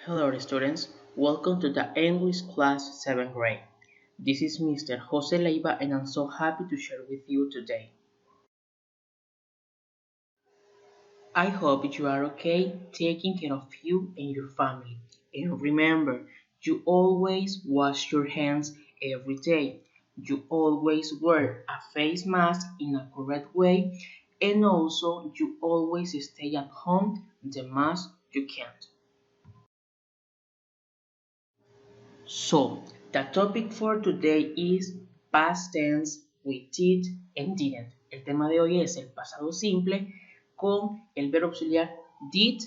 Hello students, welcome to the English class 7th grade. This is Mr. Jose Leiva and I'm so happy to share with you today. I hope you are okay taking care of you and your family. And remember, you always wash your hands every day. You always wear a face mask in a correct way and also you always stay at home the most you can. So, the topic for today is past tense with did and didn't. El tema de hoy es el pasado simple con el verbo auxiliar did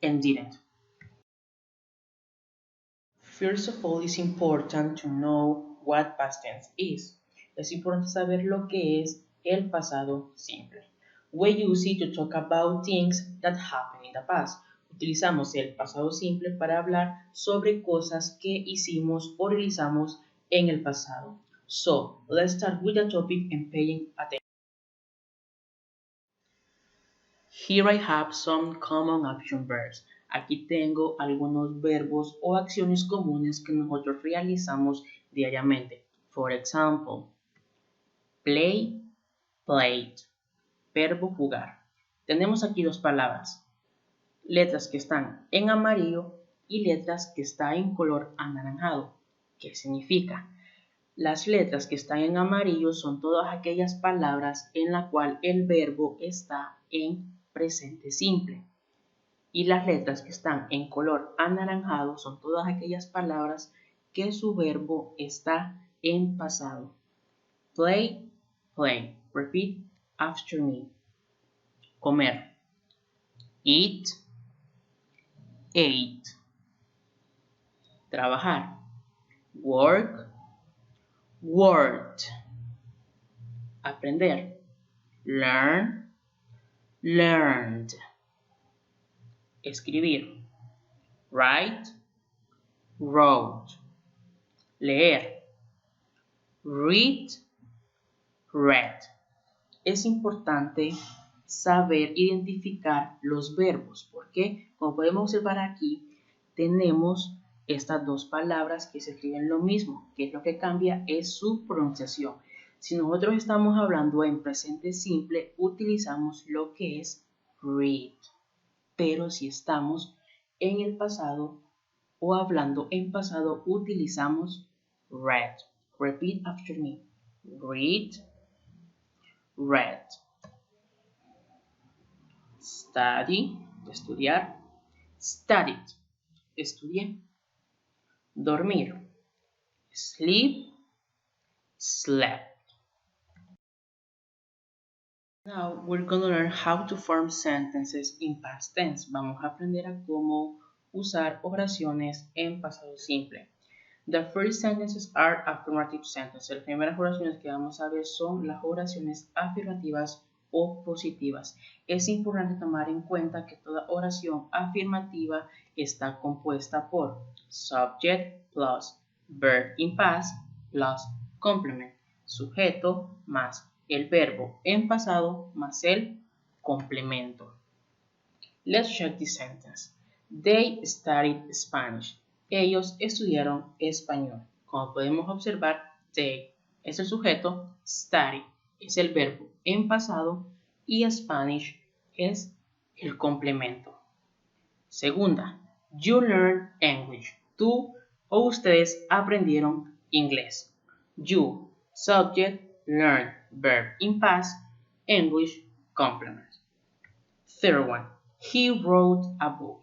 and didn't. First of all, it's important to know what past tense is. Es importante saber lo que es el pasado simple. We use it to talk about things that happened in the past. Utilizamos el pasado simple para hablar sobre cosas que hicimos o realizamos en el pasado. So, let's start with the topic and paying attention. Here I have some common action verbs. Aquí tengo algunos verbos o acciones comunes que nosotros realizamos diariamente. For example, play, played. Verbo jugar. Tenemos aquí dos palabras. Letras que están en amarillo y letras que están en color anaranjado. ¿Qué significa? Las letras que están en amarillo son todas aquellas palabras en la cual el verbo está en presente simple. Y las letras que están en color anaranjado son todas aquellas palabras que su verbo está en pasado. Play, play. Repeat after me. Comer. Eat, ate. Trabajar. Work, worked. Aprender. Learn, learned. Escribir. Write, wrote. Leer. Read, read. Es importante saber identificar los verbos, porque como podemos observar aquí, tenemos estas dos palabras que se escriben lo mismo, que es lo que cambia es su pronunciación. Si nosotros estamos hablando en presente simple, utilizamos lo que es read, pero si estamos en el pasado o hablando en pasado, utilizamos read. Repeat after me. Read, read. Study, estudiar. Studied, estudié. Dormir. Sleep, slept. Now we're going to learn how to form sentences in past tense. Vamos a aprender a cómo usar oraciones en pasado simple. The first sentences are affirmative sentences. Las primeras oraciones que vamos a ver son las oraciones afirmativas o positivas. Es importante tomar en cuenta que toda oración afirmativa está compuesta por subject plus verb in past plus complement, sujeto más el verbo en pasado más el complemento. Let's check this sentence. They studied Spanish. Ellos estudiaron español. Como podemos observar, they es el sujeto, study es el verbo en pasado y Spanish es el complemento. Segunda, you learn English. Tú o ustedes aprendieron inglés. You, subject, learn, verb in past, English, complement. Third one, he wrote a book.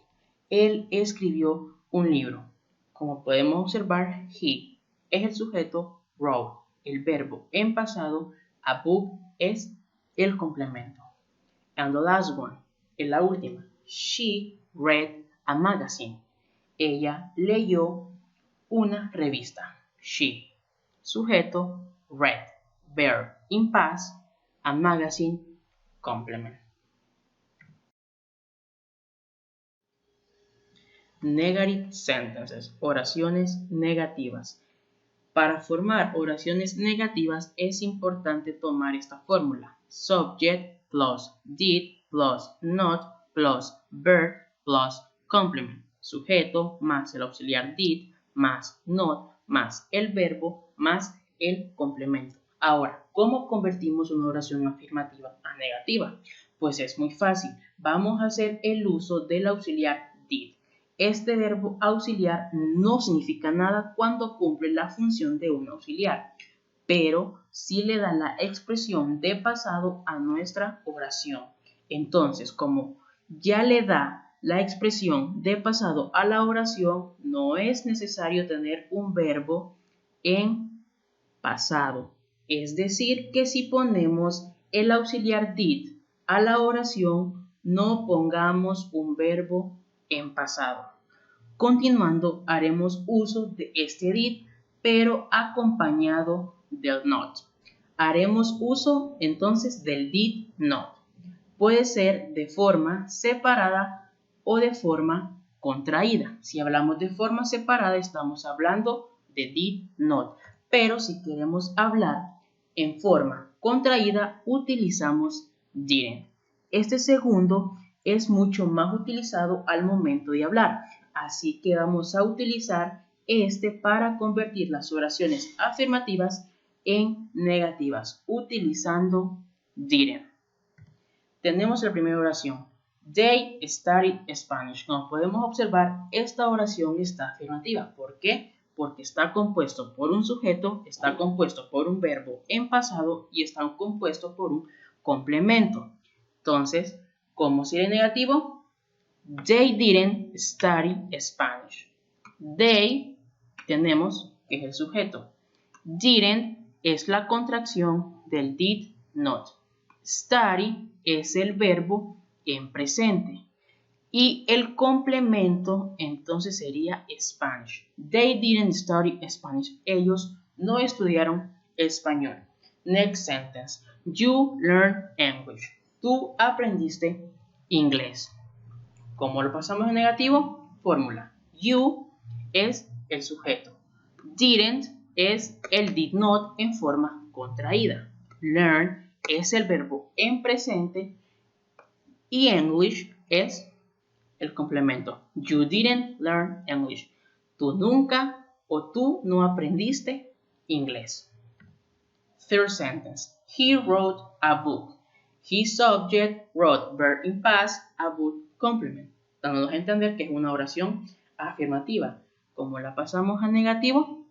Él escribió un libro. Como podemos observar, he es el sujeto, wrote, el verbo en pasado, a book es el complemento. And the last one, en la última, she read a magazine. Ella leyó una revista. She, sujeto, read, verb in past, a magazine, complement. Negative sentences, oraciones negativas. Para formar oraciones negativas es importante tomar esta fórmula. Subject plus did plus not plus verb plus complement. sujeto más el auxiliar did más not más el verbo más el complemento. Ahora, ¿cómo convertimos una oración afirmativa a negativa? Pues es muy fácil. Vamos a hacer el uso del auxiliar did. Este verbo auxiliar no significa nada cuando cumple la función de un auxiliar, pero sí le da la expresión de pasado a nuestra oración. Entonces, como ya le da la expresión de pasado a la oración, no es necesario tener un verbo en pasado. Es decir, que si ponemos el auxiliar did a la oración, no pongamos un verbo en pasado. Continuando, haremos uso de este did, pero acompañado del not. Haremos uso entonces del did not. Puede ser de forma separada o de forma contraída. Si hablamos de forma separada, estamos hablando de did not. Pero si queremos hablar en forma contraída, utilizamos didn't. Este segundo es mucho más utilizado al momento de hablar. Así que vamos a utilizar este para convertir las oraciones afirmativas en negativas, utilizando didn't. Tenemos la primera oración. They studied Spanish. Como podemos observar, esta oración está afirmativa. ¿Por qué? Porque está compuesto por un sujeto, está compuesto por un verbo en pasado y está compuesto por un complemento. Entonces, ¿cómo sería negativo? They didn't study Spanish. They, tenemos que es el sujeto. Didn't es la contracción del did not. Study es el verbo en presente. Y el complemento entonces sería Spanish. They didn't study Spanish. Ellos no estudiaron español. Next sentence. You learned English. Tú aprendiste inglés. ¿Cómo lo pasamos en negativo? Fórmula. You es el sujeto. Didn't es el did not en forma contraída. Learn es el verbo en presente. Y English es el complemento. You didn't learn English. Tú nunca o tú no aprendiste inglés. Third sentence. He wrote a book. His subject wrote verb in past, a book complement. Dándonos a entender que es una oración afirmativa. ¿Cómo la pasamos a negativo?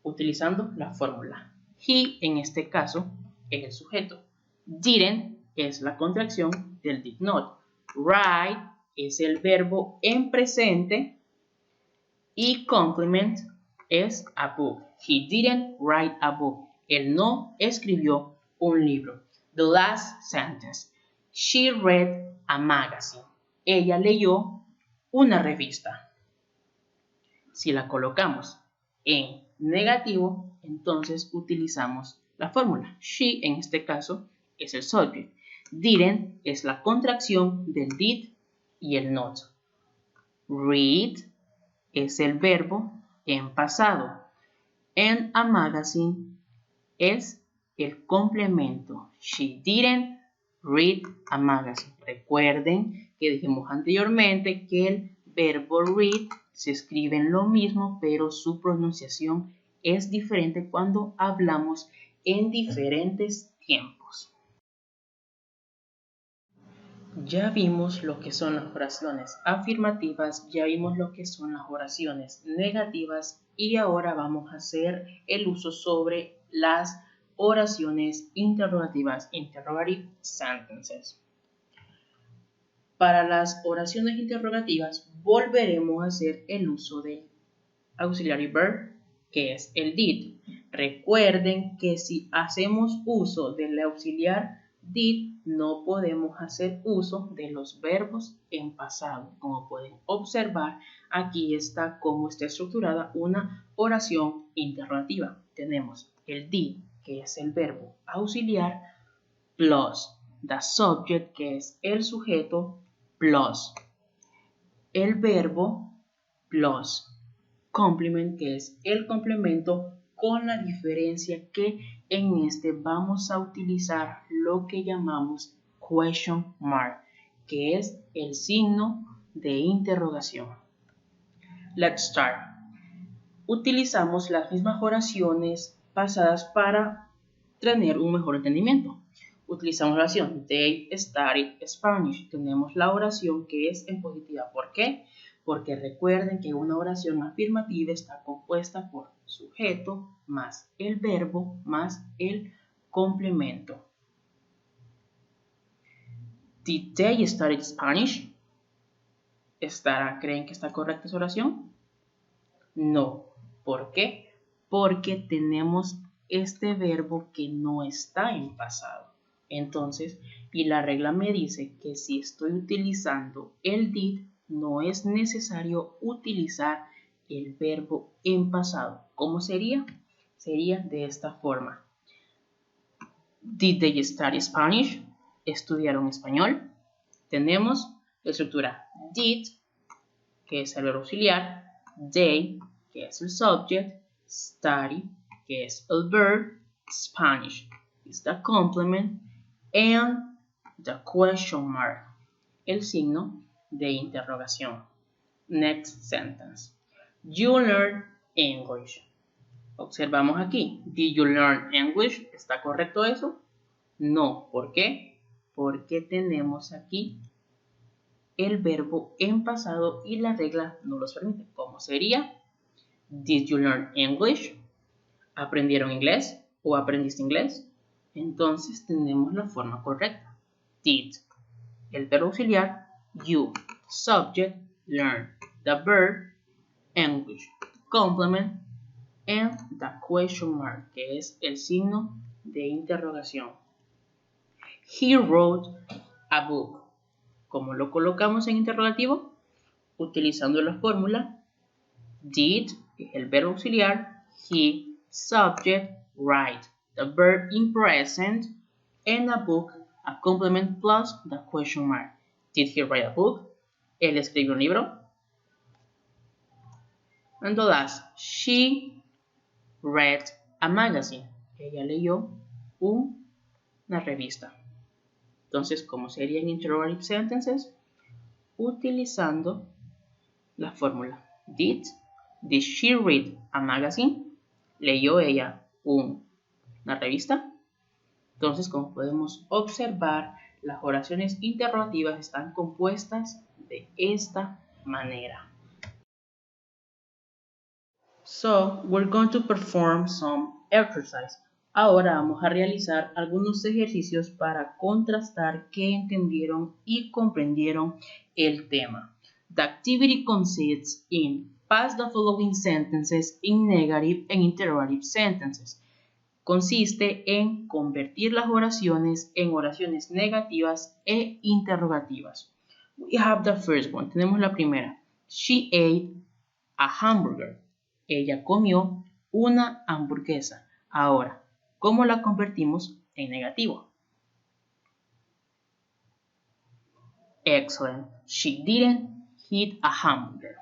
Utilizando la fórmula. He, en este caso, es el sujeto. Didn't es la contracción del did not. Write es el verbo en presente y complement es a book. He didn't write a book. Él no escribió un libro. The last sentence. She read a magazine. Ella leyó una revista. Si la colocamos en negativo, entonces utilizamos la fórmula. She, en este caso, es el subject. Didn't es la contracción del did y el not. Read es el verbo en pasado. And a magazine es el complemento. She didn't read a magazine. Recuerden que dijimos anteriormente que el verbo read se escribe en lo mismo, pero su pronunciación es diferente cuando hablamos en diferentes tiempos. Ya vimos lo que son las oraciones afirmativas, ya vimos lo que son las oraciones negativas y ahora vamos a hacer el uso sobre las oraciones interrogativas, interrogative sentences. Para las oraciones interrogativas volveremos a hacer el uso del auxiliary verb, que es el did. Recuerden que si hacemos uso del auxiliar did, no podemos hacer uso de los verbos en pasado. Como pueden observar, aquí está cómo está estructurada una oración interrogativa. Tenemos el did, que es el verbo auxiliar, plus the subject, que es el sujeto, plus el verbo, plus complement, que es el complemento, con la diferencia que en este vamos a utilizar lo que llamamos question mark, que es el signo de interrogación. Let's start. Utilizamos las mismas oraciones pasadas para tener un mejor entendimiento. Utilizamos la oración They studied Spanish. Tenemos la oración que es en positiva. ¿Por qué? Porque recuerden que una oración afirmativa está compuesta por sujeto más el verbo más el complemento. Did they study Spanish? ¿Creen que está correcta esa oración? No. ¿Por qué? Porque tenemos este verbo que no está en pasado. Entonces, y la regla me dice que si estoy utilizando el did, no es necesario utilizar el verbo en pasado. ¿Cómo sería? Sería de esta forma. Did they study Spanish? ¿Estudiaron español? Tenemos la estructura did, que es el verbo auxiliar, they, que es el subject, study, que es el verb, Spanish is the complement, and the question mark, el signo de interrogación. Next sentence. You learn English. Observamos aquí. Did you learn English? ¿Está correcto eso? No. ¿Por qué? Porque tenemos aquí el verbo en pasado y la regla no los permite. ¿Cómo sería? Did you learn English? ¿Aprendieron inglés o aprendiste inglés? Entonces tenemos la forma correcta. Did, el verbo auxiliar, you, subject, learn, the verb, English, complement, and the question mark, que es el signo de interrogación. He wrote a book. ¿Cómo lo colocamos en interrogativo? Utilizando la fórmula did, el verbo auxiliar, he, subject, write, the verb in present, and a book, a complement plus the question mark. Did he write a book? ¿Él escribió un libro? And the last, she read a magazine. Ella leyó una revista. Entonces, ¿cómo serían interrogative sentences? Utilizando la fórmula did she read a magazine? ¿Leyó ella una revista? Entonces, como podemos observar, las oraciones interrogativas están compuestas de esta manera. So, we're going to perform some exercise. Ahora vamos a realizar algunos ejercicios para contrastar qué entendieron y comprendieron el tema. The activity consists in pass the following sentences in negative and interrogative sentences. Consiste en convertir las oraciones en oraciones negativas e interrogativas. We have the first one. Tenemos la primera. She ate a hamburger. Ella comió una hamburguesa. Ahora, ¿cómo la convertimos en negativo? Excellent. She didn't eat a hamburger.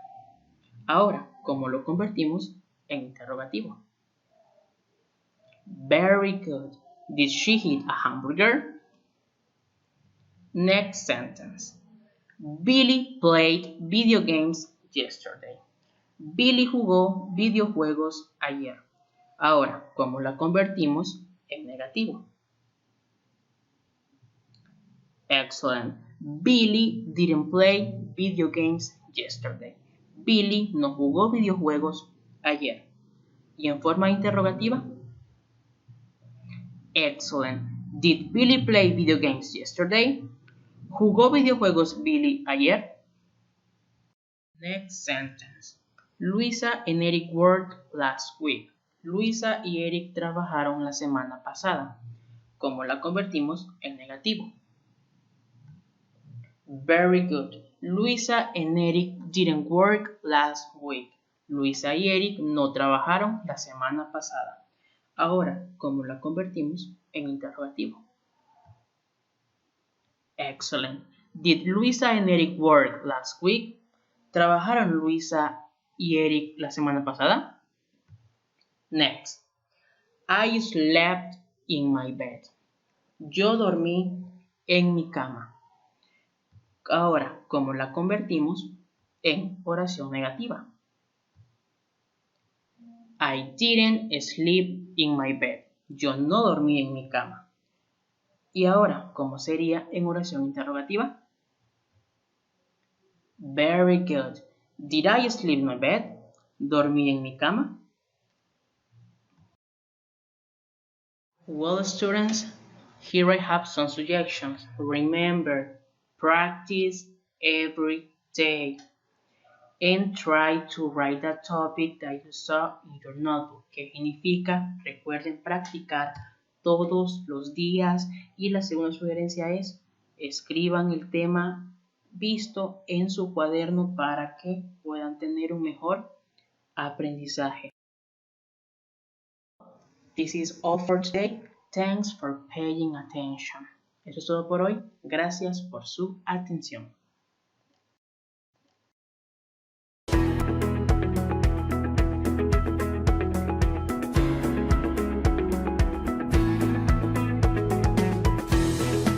Ahora, ¿cómo lo convertimos en interrogativo? Very good. Did she eat a hamburger? Next sentence. Billy played video games yesterday. Billy jugó videojuegos ayer. Ahora, ¿cómo la convertimos en negativo? Excellent. Billy didn't play video games yesterday. Billy no jugó videojuegos ayer. ¿Y en forma interrogativa? Excellent. Did Billy play video games yesterday? ¿Jugó videojuegos Billy ayer? Next sentence. Luisa and Eric worked last week. Luisa y Eric trabajaron la semana pasada. ¿Cómo la convertimos en negativo? Very good. Luisa and Eric didn't work last week. Luisa y Eric no trabajaron la semana pasada. Ahora, ¿cómo la convertimos en interrogativo? Excellent. Did Luisa and Eric work last week? ¿Trabajaron Luisa y Eric la semana pasada? Next. I slept in my bed. Yo dormí en mi cama. Ahora, ¿cómo la convertimos en oración negativa? I didn't sleep in my bed. Yo no dormí en mi cama. Y ahora, ¿cómo sería en oración interrogativa? Very good. Did I sleep in my bed? ¿Dormí en mi cama? Well, students, here I have some suggestions. Remember, practice every day and try to write the topic that you saw in your notebook. ¿Qué significa? Recuerden practicar todos los días. Y la segunda sugerencia es, escriban el tema visto en su cuaderno para que puedan tener un mejor aprendizaje. This is all for today. Thanks for paying attention. Eso es todo por hoy. Gracias por su atención.